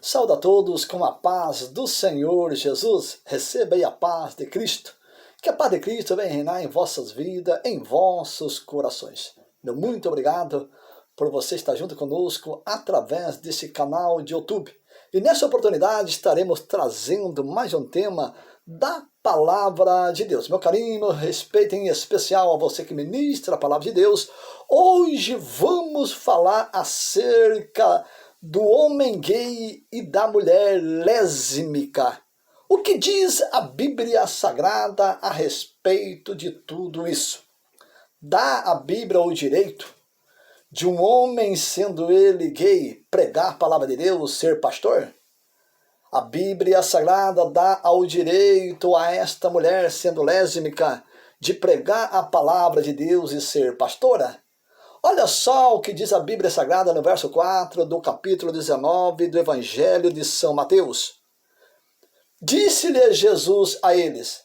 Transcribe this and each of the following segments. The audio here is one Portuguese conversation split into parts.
Saúde a todos com a paz do Senhor Jesus. Receba aí a paz de Cristo. Que a paz de Cristo venha reinar em vossas vidas, em vossos corações. Meu muito obrigado por você estar junto conosco através desse canal de YouTube. E nessa oportunidade estaremos trazendo mais um tema da Palavra de Deus. Meu carinho, meu respeito em especial a você que ministra a Palavra de Deus. Hoje vamos falar acerca do homem gay e da mulher lésbica. O que diz a Bíblia Sagrada a respeito de tudo isso? Dá a Bíblia o direito de um homem, sendo ele gay, pregar a palavra de Deus, ser pastor? A Bíblia Sagrada dá ao direito a esta mulher, sendo lésbica, de pregar a palavra de Deus e ser pastora? Olha só o que diz a Bíblia Sagrada no verso 4 do capítulo 19 do Evangelho de São Mateus. Disse-lhe Jesus a eles: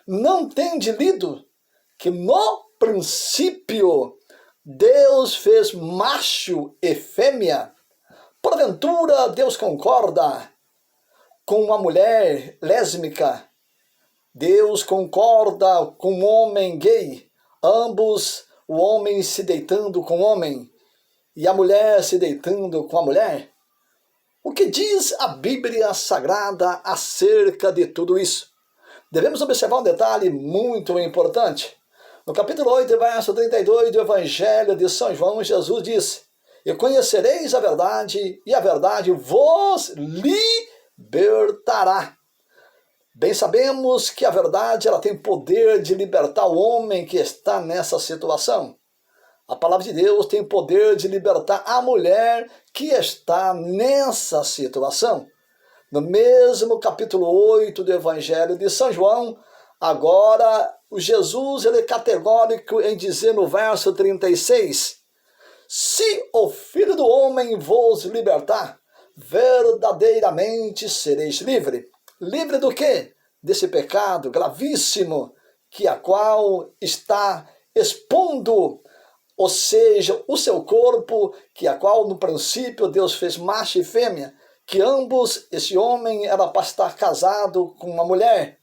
não tende lido que no princípio Deus fez macho e fêmea? Porventura Deus concorda com uma mulher lésbica? Deus concorda com um homem gay? Ambos, o homem se deitando com o homem e a mulher se deitando com a mulher? O que diz a Bíblia Sagrada acerca de tudo isso? Devemos observar um detalhe muito importante. No capítulo 8, verso 32 do Evangelho de São João, Jesus disse: e conhecereis a verdade, e a verdade vos libertará. Bem sabemos que a verdade ela tem poder de libertar o homem que está nessa situação. A palavra de Deus tem poder de libertar a mulher que está nessa situação. No mesmo capítulo 8 do Evangelho de São João, agora o Jesus ele é categórico em dizer no verso 36, se o Filho do Homem vos libertar, verdadeiramente sereis livres. Livre do quê? Desse pecado gravíssimo que a qual está expondo, ou seja, o seu corpo, que a qual no princípio Deus fez macho e fêmea, que ambos, esse homem era para estar casado com uma mulher,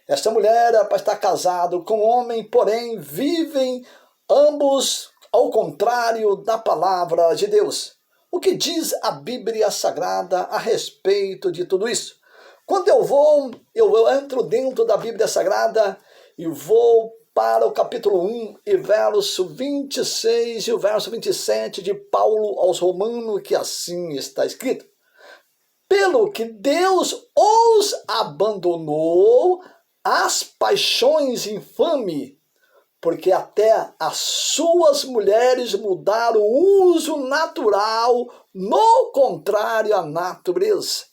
essa mulher era para estar casado com um homem, porém vivem ambos ao contrário da palavra de Deus. O que diz a Bíblia Sagrada a respeito de tudo isso? Quando eu entro dentro da Bíblia Sagrada e vou para o capítulo 1 e verso 26 e o verso 27 de Paulo aos Romanos, que assim está escrito: pelo que Deus os abandonou às paixões infames, porque até as suas mulheres mudaram o uso natural, no contrário à natureza.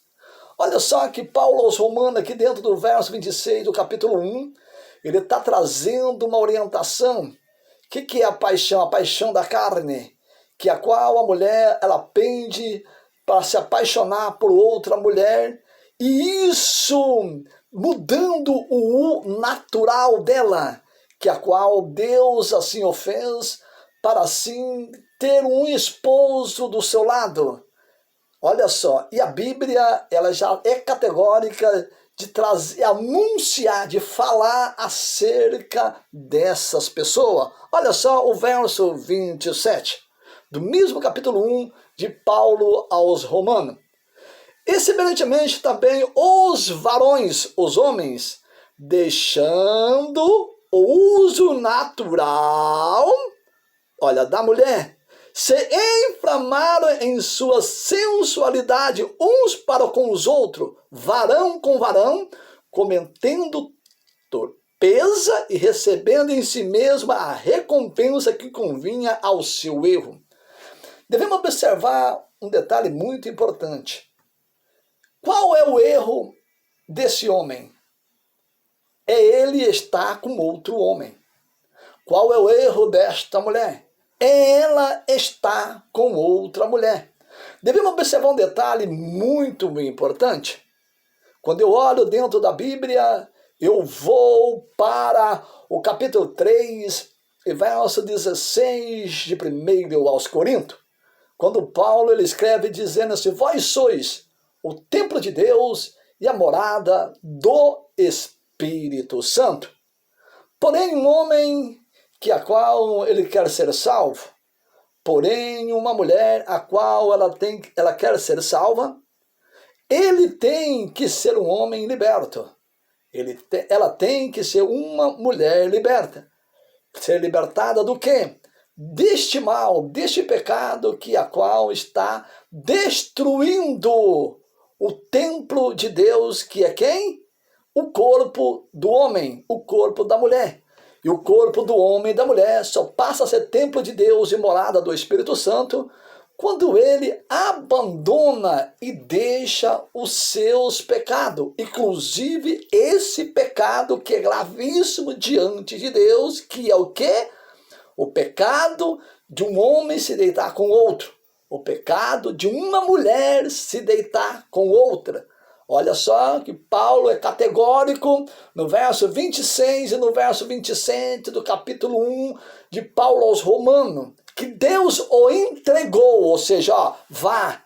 Olha só que Paulo aos Romanos, aqui dentro do verso 26 do capítulo 1, ele está trazendo uma orientação. O que é a paixão? A paixão da carne, que a qual a mulher ela pende para se apaixonar por outra mulher, e isso mudando o natural dela, que a qual Deus assim o fez para assim ter um esposo do seu lado. Olha só, e a Bíblia ela já é categórica de trazer, anunciar, de falar acerca dessas pessoas. Olha só o verso 27, do mesmo capítulo 1 de Paulo aos Romanos. E semelhantemente também os varões, os homens, deixando o uso natural, olha, da mulher, se inflamaram em sua sensualidade uns para com os outros, varão com varão, cometendo torpeza e recebendo em si mesma a recompensa que convinha ao seu erro. Devemos observar um detalhe muito importante. Qual é o erro desse homem? É ele estar com outro homem. Qual é o erro desta mulher? É ela estar com outra mulher. Devemos observar um detalhe muito importante. Quando eu olho dentro da Bíblia, eu vou para o capítulo 3, verso 16 de 1 aos Coríntios, quando Paulo ele escreve dizendo assim: vós sois o templo de Deus e a morada do Espírito Santo. Porém, um homem a qual ele quer ser salvo, porém, uma mulher a qual ela quer ser salva, ele tem que ser um homem liberto. Ela tem que ser uma mulher liberta. Ser libertada do quê? Deste mal, deste pecado a qual está destruindo o templo de Deus, que é quem? O corpo do homem, o corpo da mulher. E o corpo do homem e da mulher só passa a ser templo de Deus e morada do Espírito Santo quando ele abandona e deixa os seus pecados, inclusive esse pecado que é gravíssimo diante de Deus, que é o quê? O pecado de um homem se deitar com outro, o pecado de uma mulher se deitar com outra. Olha só que Paulo é categórico no verso 26 e no verso 27 do capítulo 1 de Paulo aos Romanos, que Deus o entregou, ou seja, ó, vá.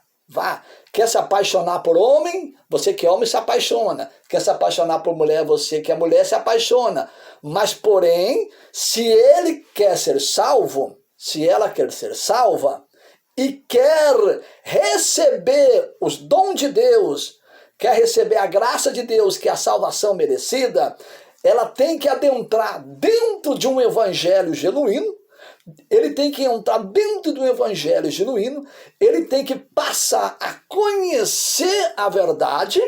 Quer se apaixonar por homem? Você que é homem se apaixona. Quer se apaixonar por mulher? Você que é mulher se apaixona. Mas, porém, se ele quer ser salvo, se ela quer ser salva e quer receber os dons de Deus, quer receber a graça de Deus, que é a salvação merecida, ela tem que adentrar dentro de um evangelho genuíno, ele tem que entrar dentro do evangelho genuíno, ele tem que passar a conhecer a verdade,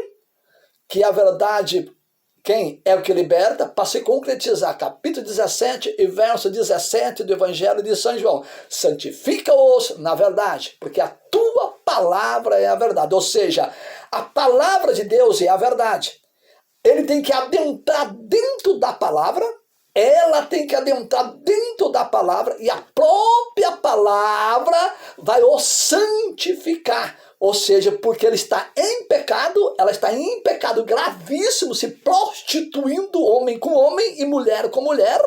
que a verdade, quem é o que liberta, para se concretizar. Capítulo 17 e verso 17 do evangelho de São João. Santifica-os na verdade, porque a tua palavra é a verdade. Ou seja, a palavra de Deus é a verdade. Ele tem que adentrar dentro da palavra, ela tem que adentrar dentro da palavra, e a própria palavra vai o santificar. Ou seja, porque ele está em pecado, ela está em pecado gravíssimo, se prostituindo homem com homem e mulher com mulher,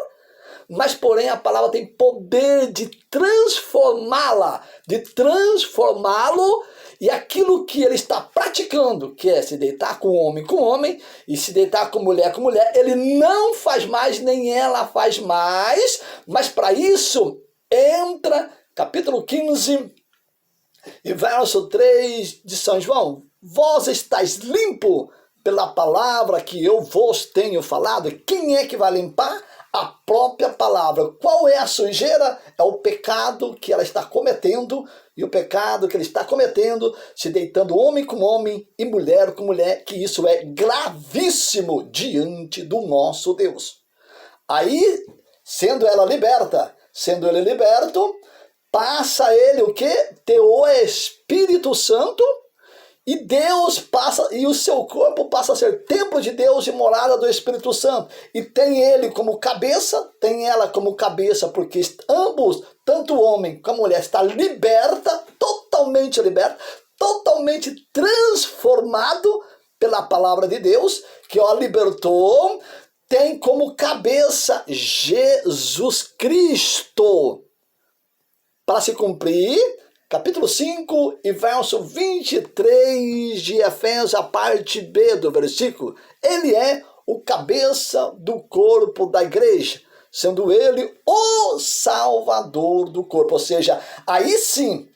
mas porém a palavra tem poder de transformá-la, de transformá-lo, e aquilo que ele está praticando, que é se deitar com homem e se deitar com mulher, ele não faz mais, nem ela faz mais, mas para isso entra capítulo 15 e verso 3 de São João. Vós estáis limpo pela palavra que eu vos tenho falado. Quem é que vai limpar? A própria palavra. Qual é a sujeira? É o pecado que ela está cometendo, e o pecado que ele está cometendo, se deitando homem com homem e mulher com mulher, que isso é gravíssimo diante do nosso Deus. Aí, sendo ela liberta, sendo ele liberto, passa a ele o quê? Ter o Espírito Santo, e Deus passa, e o seu corpo passa a ser templo de Deus e morada do Espírito Santo. E tem ele como cabeça, tem ela como cabeça, porque ambos, tanto o homem como a mulher, está liberta, totalmente transformado pela palavra de Deus, que a libertou, tem como cabeça Jesus Cristo. Para se cumprir, capítulo 5 e verso 23 de Efésios, a parte B do versículo, ele é o cabeça do corpo da igreja, sendo ele o salvador do corpo. Ou seja, aí sim,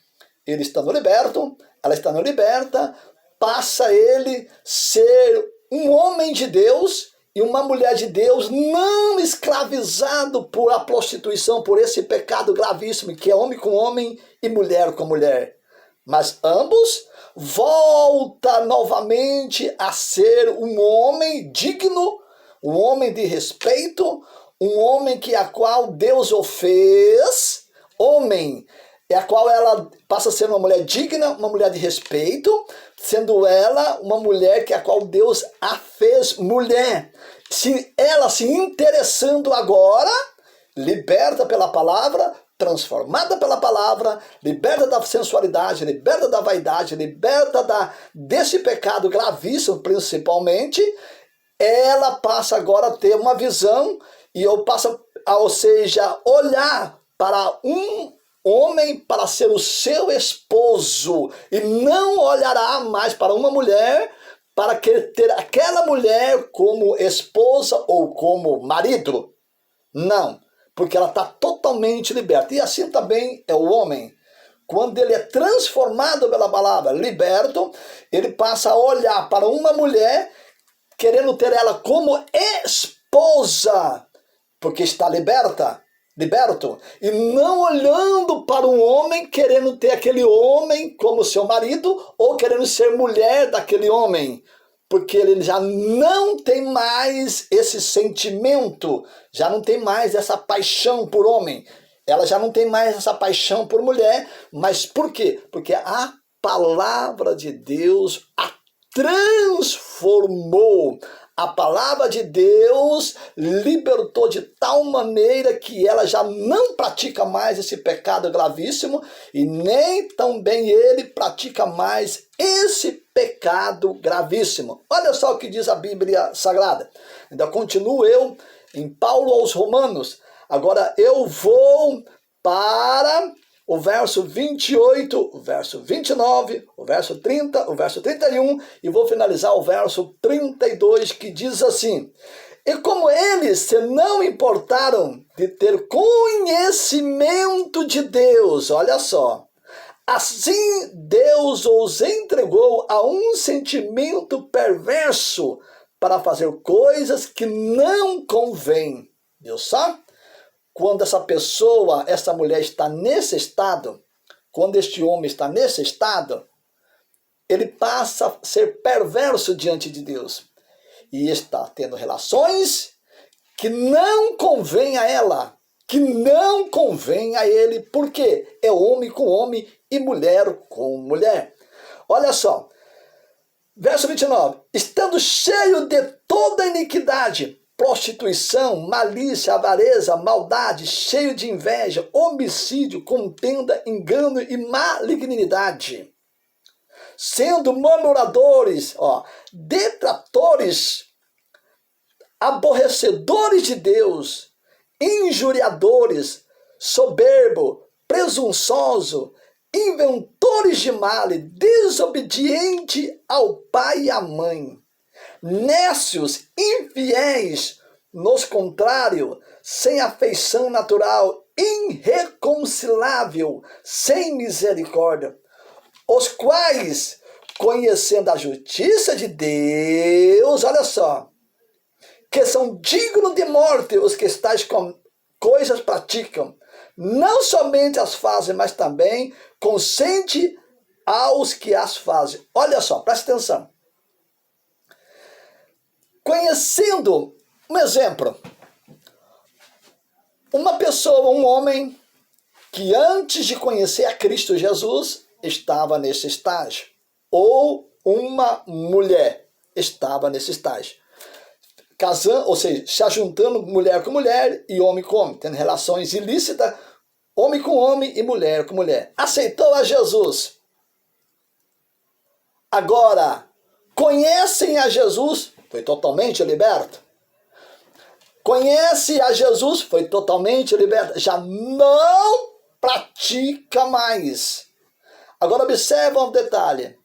ele estando liberto, ela estando liberta, passa ele ser um homem de Deus e uma mulher de Deus, não escravizado por a prostituição, por esse pecado gravíssimo, que é homem com homem e mulher com mulher. Mas ambos volta novamente a ser um homem digno, um homem de respeito, um homem a qual Deus o fez homem, e a qual ela passa a ser uma mulher digna, uma mulher de respeito, sendo ela uma mulher a qual Deus a fez mulher. Ela se interessando agora, liberta pela palavra, transformada pela palavra, liberta da sensualidade, liberta da vaidade, liberta desse pecado gravíssimo principalmente, ela passa agora a ter uma visão, ou seja, olhar para um homem para ser o seu esposo e não olhará mais para uma mulher para ter aquela mulher como esposa ou como marido. Não, porque ela está totalmente liberta. E assim também é o homem. Quando ele é transformado pela palavra, liberto, ele passa a olhar para uma mulher querendo ter ela como esposa, porque está liberto, e não olhando para um homem querendo ter aquele homem como seu marido ou querendo ser mulher daquele homem, porque ele já não tem mais esse sentimento, já não tem mais essa paixão por homem, ela já não tem mais essa paixão por mulher. Mas por quê? Porque a palavra de Deus a transformou. A palavra de Deus libertou de tal maneira que ela já não pratica mais esse pecado gravíssimo e nem também ele pratica mais esse pecado gravíssimo. Olha só o que diz a Bíblia Sagrada. Ainda continuo eu em Paulo aos Romanos. Agora eu vou para o verso 28, o verso 29, o verso 30, o verso 31 e vou finalizar o verso 32 que diz assim: e como eles se não importaram de ter conhecimento de Deus, olha só, assim Deus os entregou a um sentimento perverso para fazer coisas que não convêm. Viu só? Quando essa pessoa, essa mulher está nesse estado, quando este homem está nesse estado, ele passa a ser perverso diante de Deus. E está tendo relações que não convém a ela, que não convém a ele. Por quê? É homem com homem e mulher com mulher. Olha só, verso 29. Estando cheio de toda iniquidade, prostituição, malícia, avareza, maldade, cheio de inveja, homicídio, contenda, engano e malignidade. Sendo murmuradores, detratores, aborrecedores de Deus, injuriadores, soberbo, presunçoso, inventores de mal, desobediente ao pai e à mãe, nécios, infiéis, nos contrário, sem afeição natural, irreconciliável, sem misericórdia, os quais, conhecendo a justiça de Deus, olha só, que são dignos de morte os que tais coisas praticam, não somente as fazem, mas também consente aos que as fazem. Olha só, presta atenção. Conhecendo, um exemplo, uma pessoa, um homem, que antes de conhecer a Cristo Jesus, estava nesse estágio. Ou uma mulher estava nesse estágio. Casando, ou seja, se ajuntando mulher com mulher e homem com homem, tendo relações ilícitas, homem com homem e mulher com mulher. Aceitou a Jesus. Agora, conhecem a Jesus, foi totalmente liberto. Conhece a Jesus, foi totalmente liberto. Já não pratica mais. Agora observa um detalhe.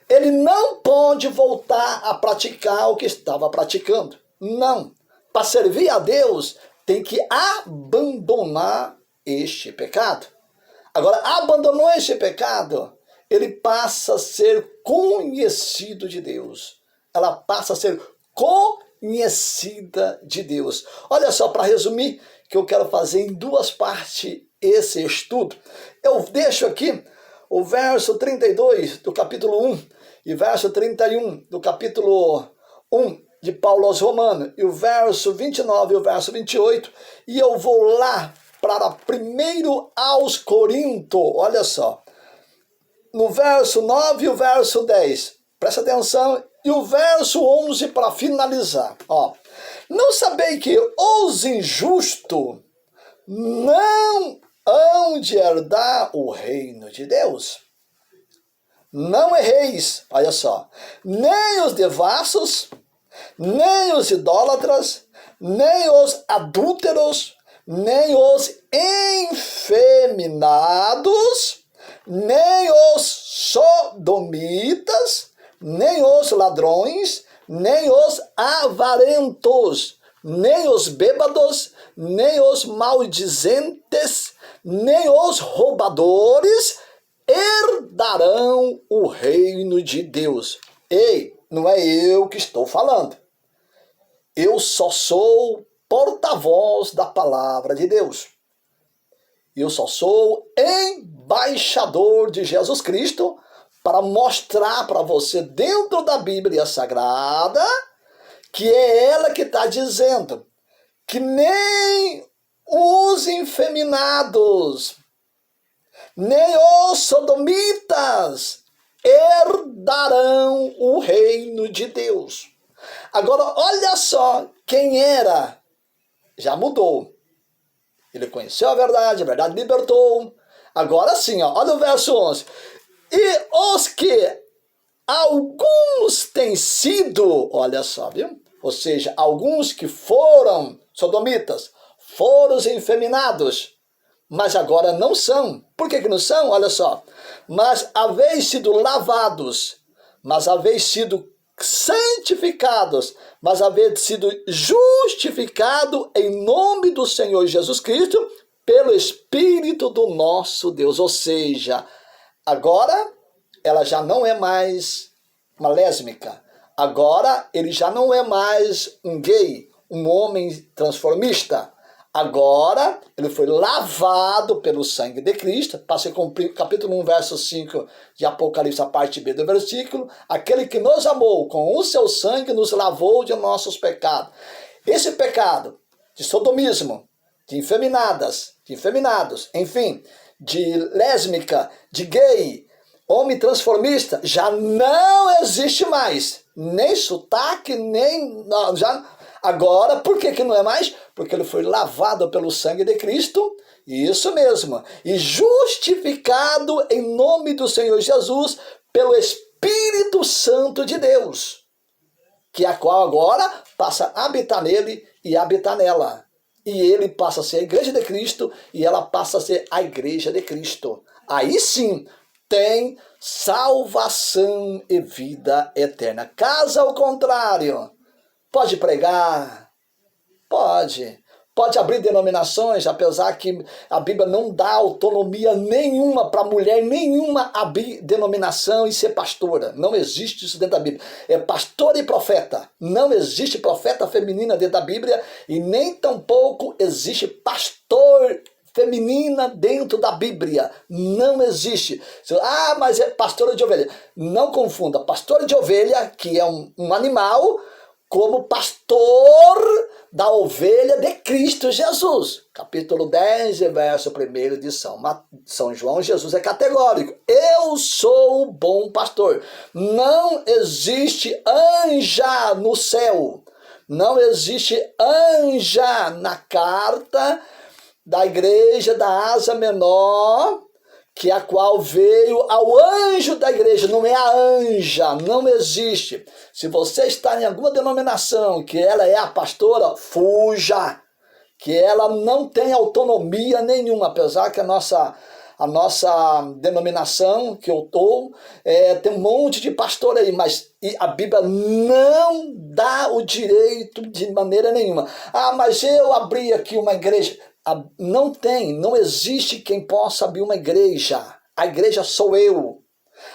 Ele não pode voltar a praticar o que estava praticando. Não. Para servir a Deus, tem que abandonar este pecado. Agora, abandonou este pecado, ele passa a ser conhecido de Deus. Ela passa a ser conhecida de Deus. Olha só, para resumir, que eu quero fazer em duas partes esse estudo. Eu deixo aqui o verso 32 do capítulo 1 e verso 31 do capítulo 1 de Paulo aos Romanos, e o verso 29 e o verso 28, e eu vou lá para primeiro aos Coríntios, olha só, no verso 9 e o verso 10, presta atenção, e o verso 11 para finalizar, não sabei que os injustos não hão de herdar o reino de Deus? Não erreis, olha só, nem os devassos, nem os idólatras, nem os adúlteros, nem os efeminados, nem os sodomitas, nem os ladrões, nem os avarentos, nem os bêbados, nem os maldizentes, nem os roubadores herdarão o reino de Deus. Ei, não é eu que estou falando. Eu só sou porta-voz da palavra de Deus. Eu só sou embaixador de Jesus Cristo para mostrar para você dentro da Bíblia Sagrada que é ela que está dizendo que nem os efeminados, nem os sodomitas herdarão o reino de Deus. Agora, olha só, quem era, já mudou. Ele conheceu a verdade libertou. Agora sim, ó, olha o verso 11. E os que alguns têm sido, olha só, viu? Ou seja, alguns que foram sodomitas, foram efeminados, mas agora não são. Por que não são? Olha só. Mas haveis sido lavados, mas haveis sido santificados, mas haveis sido justificado em nome do Senhor Jesus Cristo pelo Espírito do nosso Deus. Ou seja, agora ela já não é mais uma lésbica. Agora ele já não é mais um gay, um homem transformista. Agora ele foi lavado pelo sangue de Cristo. Para se cumprir, capítulo 1, verso 5 de Apocalipse, a parte B do versículo. Aquele que nos amou com o seu sangue nos lavou de nossos pecados. Esse pecado de sodomismo, de efeminados, enfim, de lésbica, de gay, homem transformista, já não existe mais. Nem sotaque, nem... Não, já, agora, por que não é mais? Porque ele foi lavado pelo sangue de Cristo, isso mesmo, e justificado em nome do Senhor Jesus pelo Espírito Santo de Deus, que a qual agora passa a habitar nele e habitar nela. E ele passa a ser a igreja de Cristo e ela passa a ser a igreja de Cristo. Aí sim, tem salvação e vida eterna. Caso ao contrário, pode pregar, pode abrir denominações, apesar que a Bíblia não dá autonomia nenhuma para mulher nenhuma abrir denominação e ser pastora. Não existe isso dentro da Bíblia. É pastor e profeta. Não existe profeta feminina dentro da Bíblia e nem tampouco existe pastor feminina dentro da Bíblia. Não existe. Ah, mas é pastora de ovelha. Não confunda pastora de ovelha, que é um animal, como pastor da ovelha de Cristo Jesus. Capítulo 10, verso 1 de São João, Jesus é categórico. Eu sou o bom pastor. Não existe anja no céu. Não existe anja na carta da igreja da Ásia Menor, que a qual veio ao anjo da igreja, não é a anja, não existe. Se você está em alguma denominação que ela é a pastora, fuja, que ela não tem autonomia nenhuma, apesar que a nossa denominação que eu estou, tem um monte de pastor aí, mas a Bíblia não dá o direito de maneira nenhuma. Ah, mas eu abri aqui uma igreja. Não existe quem possa abrir uma igreja. A igreja sou eu.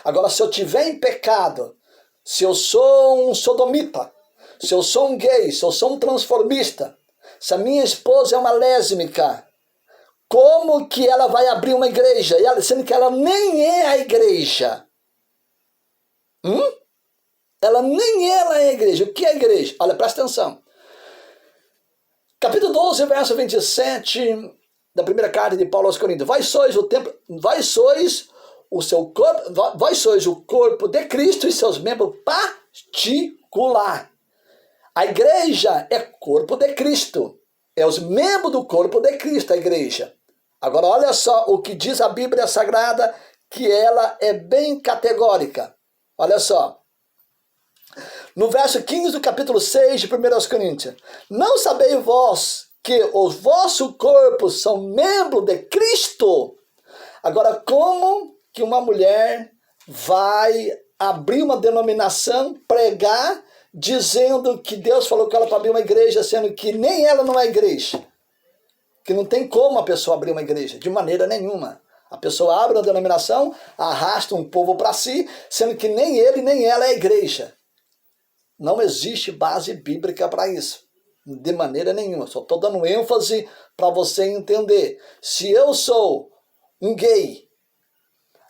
Agora, se eu tiver em pecado, se eu sou um sodomita, se eu sou um gay, se eu sou um transformista, se a minha esposa é uma lésbica, como que ela vai abrir uma igreja? Sendo que ela nem é a igreja. Ela nem é a igreja. O que é a igreja? Olha, presta atenção. Capítulo 12, verso 27 da primeira carta de Paulo aos Coríntios. Vós sois o corpo de Cristo e seus membros particular. A igreja é corpo de Cristo. É os membros do corpo de Cristo, a igreja. Agora, olha só o que diz a Bíblia Sagrada, que ela é bem categórica. Olha só. No verso 15 do capítulo 6 de 1 Coríntios. Não sabeis vós que os vossos corpos são membros de Cristo. Agora, como que uma mulher vai abrir uma denominação, pregar, dizendo que Deus falou com ela para abrir uma igreja, sendo que nem ela não é igreja? Que não tem como a pessoa abrir uma igreja, de maneira nenhuma. A pessoa abre uma denominação, arrasta um povo para si, sendo que nem ele nem ela é igreja. Não existe base bíblica para isso, de maneira nenhuma. Só estou dando ênfase para você entender. Se eu sou um gay,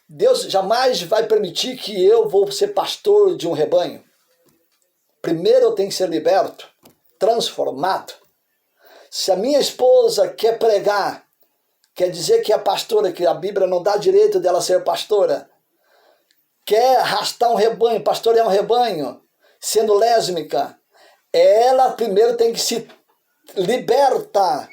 Deus jamais vai permitir que eu vou ser pastor de um rebanho. Primeiro eu tenho que ser liberto, transformado. Se a minha esposa quer pregar, quer dizer que é pastora, que a Bíblia não dá direito dela ser pastora, quer arrastar um rebanho, pastorear um rebanho, sendo lésbica, ela primeiro tem que se libertar,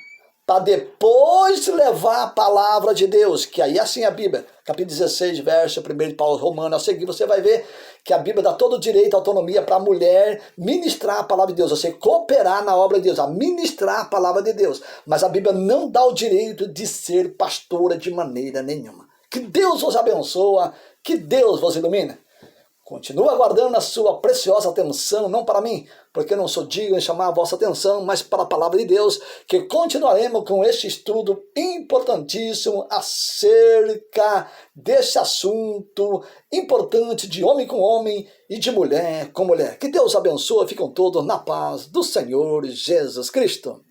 para depois levar a palavra de Deus, que aí assim a Bíblia, capítulo 16, verso 1 de Paulo Romano, a seguir você vai ver que a Bíblia dá todo o direito, autonomia para a mulher ministrar a palavra de Deus, você cooperar na obra de Deus, a ministrar a palavra de Deus, mas a Bíblia não dá o direito de ser pastora de maneira nenhuma. Que Deus vos abençoe, que Deus vos ilumine. Continua aguardando a sua preciosa atenção, não para mim, porque eu não sou digno de chamar a vossa atenção, mas para a palavra de Deus, que continuaremos com este estudo importantíssimo acerca desse assunto importante de homem com homem e de mulher com mulher. Que Deus abençoe, ficam todos na paz do Senhor Jesus Cristo.